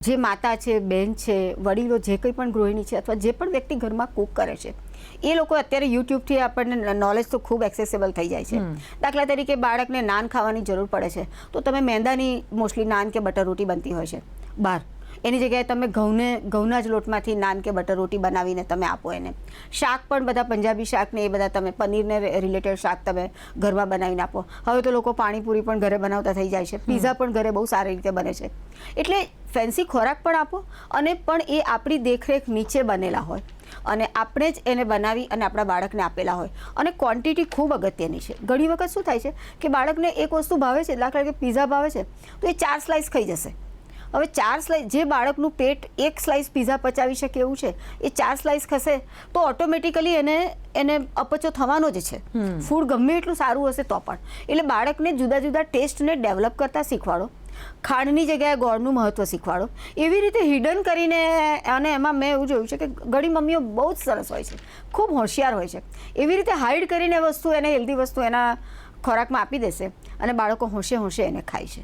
જે માતા છે, બહેન છે, વડીલો, જે કંઈ પણ ગૃહિણી છે અથવા જે પણ વ્યક્તિ ઘરમાં કૂક કરે છે એ લોકો અત્યારે યુટ્યુબથી આપણને નોલેજ તો ખૂબ એક્સેસિબલ થઈ જાય છે. દાખલા તરીકે બાળકને નાન ખાવાની જરૂર પડે છે તો તમે મેંદાની મોસ્ટલી નાન કે બટર રોટી બનતી હોય છે બહાર, એની જગ્યાએ તમે ઘઉંના જ લોટમાંથી નાન કે બટર રોટી બનાવીને તમે આપો એને. શાક પણ બધા પંજાબી શાક ને એ બધા તમે પનીરને રિલેટેડ શાક તમે ઘરમાં બનાવીને આપો. હવે તો લોકો પાણીપુરી પણ ઘરે બનાવતા થઈ જાય છે, પીઝા પણ ઘરે બહુ સારી રીતે બને છે. એટલે ફેન્સી ખોરાક પણ આપો અને પણ એ આપણી દેખરેખ નીચે બનેલા હોય અને આપણે જ એને બનાવી અને આપણા બાળકને આપેલા હોય. અને ક્વોન્ટિટી ખૂબ અગત્યની છે. ઘણી વખત શું થાય છે કે બાળકને એક વસ્તુ ભાવે છે, દાખલા કે પીઝા ભાવે છે તો એ 4 સ્લાઇસ ખાઈ જશે. હવે 4 સ્લાઇસ, જે બાળકનું પેટ 1 સ્લાઇસ પીઝા પચાવી શકે એવું છે, એ 4 સ્લાઇસ ખસે તો ઓટોમેટિકલી એને અપચો થવાનો જ છે. ફૂડ ગમે એટલું સારું હશે તો પણ. એટલે બાળકને જુદા જુદા ટેસ્ટને ડેવલપ કરતા શીખવાડો. ખાંડની જગ્યાએ ગોળનું મહત્ત્વ શીખવાડો. એવી રીતે હિડન કરીને. અને એમાં મેં એવું જોયું છે કે ઘણી મમ્મીઓ બહુ જ સરસ હોય છે, ખૂબ હોશિયાર હોય છે. એવી રીતે હાઇડ કરીને વસ્તુ, એને હેલ્ધી વસ્તુ એના ખોરાકમાં આપી દેશે અને બાળકો હોંશે હોંશે એને ખાય છે.